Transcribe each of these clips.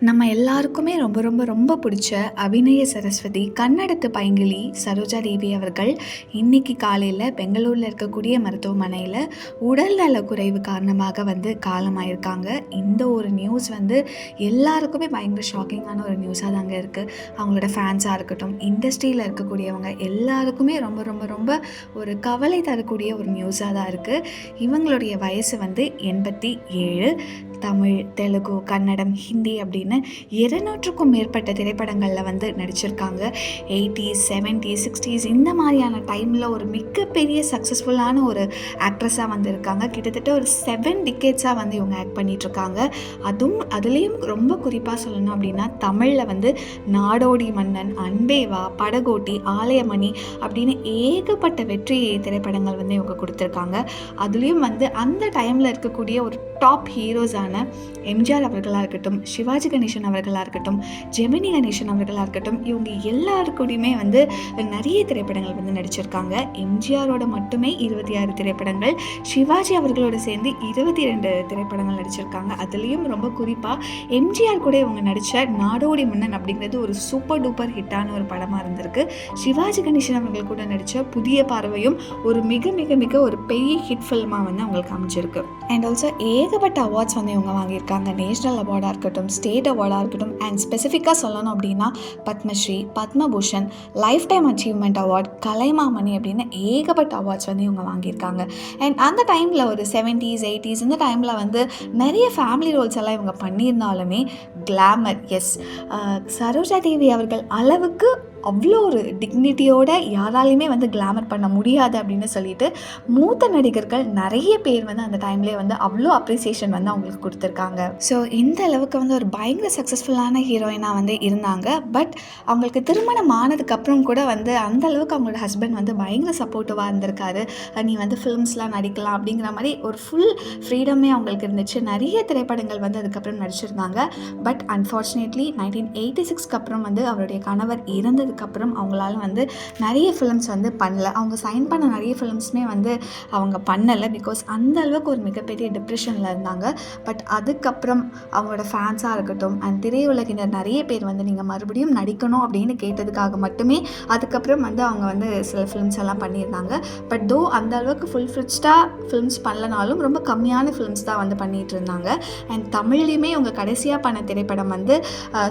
நம்ம எல்லாருக்குமே ரொம்ப ரொம்ப ரொம்ப பிடிச்ச அபிநய சரஸ்வதி கன்னடத்து பைங்கிளி சரோஜா தேவி அவர்கள் இன்னைக்கு காலையில் பெங்களூரில் இருக்கக்கூடிய மருத்துவமனையில் உடல்நல குறைவு காரணமாக காலமாயிருக்காங்க. இந்த ஒரு நியூஸ் எல்லாருக்குமே பயங்கர ஷாக்கிங்கான ஒரு நியூஸாக தாங்க இருக்குது. அவங்களோட ஃபேன்ஸாக இருக்கட்டும், இண்டஸ்ட்ரியில் இருக்கக்கூடியவங்க எல்லாருக்குமே ரொம்ப ரொம்ப ரொம்ப ஒரு கவலை தரக்கூடிய ஒரு நியூஸாக தான் இருக்குது. இவங்களுடைய வயசு 87. தமிழ், தெலுங்கு, கன்னடம், ஹிந்தி அப்படின்னு 200க்கும் மேற்பட்ட திரைப்படங்களில் நடிச்சிருக்காங்க. 80s, 70s, 60s இந்த மாதிரியான டைமில் ஒரு மிகப்பெரிய சக்ஸஸ்ஃபுல்லான ஒரு ஆக்ட்ரஸாக இருக்காங்க. கிட்டத்தட்ட ஒரு 7 டிகேட்ஸாக இவங்க ஆக்ட் பண்ணிகிட்ருக்காங்க. அதுலேயும் ரொம்ப குறிப்பாக சொல்லணும் அப்படின்னா தமிழில் நாடோடி மன்னன், அன்பேவா, படகோட்டி, ஆலயமணி அப்படின்னு ஏகப்பட்ட வெற்றி திரைப்படங்கள் இவங்க கொடுத்துருக்காங்க. அதுலேயும் அந்த டைமில் இருக்கக்கூடிய ஒரு டாப் ஹீரோஸான எம்ஜிஆர் அவர்களாக இருக்கட்டும், சிவாஜி கணேசன் அவர்களாக இருக்கட்டும், ஜெமினி கணேசன் அவர்களாக இருக்கட்டும், இவங்க எல்லாருக்கூடையுமே நிறைய திரைப்படங்கள் நடிச்சிருக்காங்க. எம்ஜிஆரோட மட்டுமே 26 திரைப்படங்கள், சிவாஜி அவர்களோட சேர்ந்து 22 திரைப்படங்கள் நடிச்சிருக்காங்க. அதுலேயும் ரொம்ப குறிப்பாக எம்ஜிஆர் கூட இவங்க நடித்த நாடோடி மன்னன் அப்படிங்கிறது ஒரு சூப்பர் டூப்பர் ஹிட்டான ஒரு படமாக இருந்திருக்கு. சிவாஜி கணேசன் அவர்கள் கூட நடித்த புதிய பார்வையும் ஒரு மிக மிக மிக ஒரு பெரிய ஹிட் ஃபில்மாக அவங்களுக்கு அமைச்சிருக்கு. அண்ட் ஆல்சோ ஏகப்பட்ட அவார்ட்ஸ் இவங்க வாங்கியிருக்காங்க. நேஷ்னல் அவார்டாக இருக்கட்டும், ஸ்டேட் அவார்டாக இருக்கட்டும், அண்ட் ஸ்பெசிஃபிக்காக சொல்லணும் அப்படின்னா Padma Shri, Padma Bhushan, lifetime achievement award, Kalaimamani அப்படின்னு ஏகப்பட்ட அவார்ட்ஸ் இவங்க வாங்கியிருக்காங்க. அண்ட் அந்த டைமில் ஒரு 70s, 80s இந்த டைமில் நிறைய ஃபேமிலி ரோல்ஸ் எல்லாம் இவங்க பண்ணியிருந்தாலுமே கிளாமர், எஸ், சரோஜா தேவி அவர்கள் அளவுக்கு அவ்வளோ ஒரு டிக்னிட்டியோட யாராலையுமே கிளாமர் பண்ண முடியாது அப்படின்னு சொல்லிட்டு மூத்த நடிகர்கள் நிறைய பேர் அந்த டைம்லேயே அவ்வளோ அப்ரிசியேஷன் அவங்களுக்கு கொடுத்துருக்காங்க. ஸோ இந்த அளவுக்கு ஒரு பயங்கர சக்ஸஸ்ஃபுல்லான ஹீரோயினாக இருந்தாங்க. பட் அவங்களுக்கு திருமணம் ஆனதுக்கப்புறம் கூட அந்த அளவுக்கு அவங்களோட ஹஸ்பண்ட் பயங்கர சப்போர்ட்டிவாக இருந்திருக்காரு. நீ ஃபிலிம்ஸ்லாம் நடிக்கலாம் அப்படிங்கிற மாதிரி ஒரு ஃபுல் ஃப்ரீடமே அவங்களுக்கு இருந்துச்சு. நிறைய திரைப்படங்கள் அதுக்கப்புறம் நடிச்சிருந்தாங்க. பட் அன்ஃபார்ச்சுனேட்லி 1986க்கு அப்புறம் அவருடைய கணவர் இறந்ததுக்கப்புறம் அவங்களால நிறைய ஃபிலிம்ஸ் பண்ணல. அவங்க சைன் பண்ண நிறைய ஃபிலிம்ஸுமே அவங்க பண்ணலை. பிகாஸ் அந்த அளவுக்கு ஒரு மிகப்பெரிய டிப்ரெஷனில் இருந்தாங்க. பட் அதுக்கப்புறம் அவங்களோட ஃபேன்ஸாக இருக்கட்டும் அண்ட் திரையுலகினர் நிறைய பேர் நீங்கள் மறுபடியும் நடிக்கணும் அப்படின்னு கேட்டதுக்காக மட்டுமே அதுக்கப்புறம் அவங்க சில ஃபிலிம்ஸ் எல்லாம் பண்ணியிருந்தாங்க. பட் தோ அந்த அளவுக்கு ஃபுல் ஃப்ரிட்ஜ்டாக ஃபிலிம்ஸ் பண்ணலனாலும் ரொம்ப கம்மியான ஃபிலிம்ஸ் தான் பண்ணிகிட்டு இருந்தாங்க. அண்ட் தமிழ்லையுமே அவங்க கடைசியாக பண்ண திரைப்படம்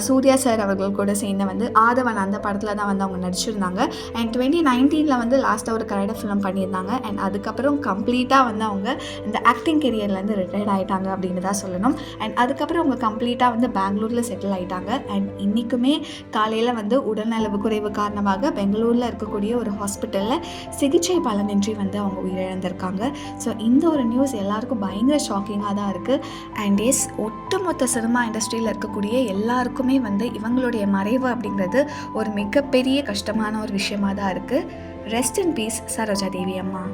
சூர்யா சார் அவர்கள் கூட சேர்ந்து ஆதவன் அந்த படத்தில் தான் அவங்க நடிச்சிருந்தாங்க. அண்ட் 2019 லாஸ்ட்டாக ஒரு கன்னட ஃபிலிம் பண்ணியிருந்தாங்க. அண்ட் அதுக்கப்புறம் கம்ப்ளீட்டாக அவங்க இந்த ஆக்டிங் கெரியர்லேருந்து ரிட்டையர்ட் ஆகிட்டாங்க அப்படின்னு தான் சொல்லணும். அண்ட் அதுக்கப்புறம் அவங்க கம்ப்ளீட்டாக பெங்களூரில் செட்டில் ஆகிட்டாங்க. அண்ட் இன்றைக்குமே காலையில் உடல்நலவு குறைவு காரணமாக பெங்களூரில் இருக்கக்கூடிய ஒரு ஹாஸ்பிட்டலில் சிகிச்சை பலனின்றி அவங்க உயிரிழந்திருக்காங்க. ஸோ இந்த ஒரு நியூஸ் எல்லாருக்கும் பயங்கர ஷாக்கிங்காக தான் இருக்குது. அண்ட் எஸ், ஒட்டுமொத்த சினிமா இண்டஸ்ட்ரியில் இருக்கக்கூடிய எல்லாருக்குமே இவங்களுடைய மறைவு அப்படிங்கிறது ஒரு மிகப்பெரிய கஷ்டமான ஒரு விஷயமாக தான் இருக்குது. Rest in peace Saroja Devi அம்மா.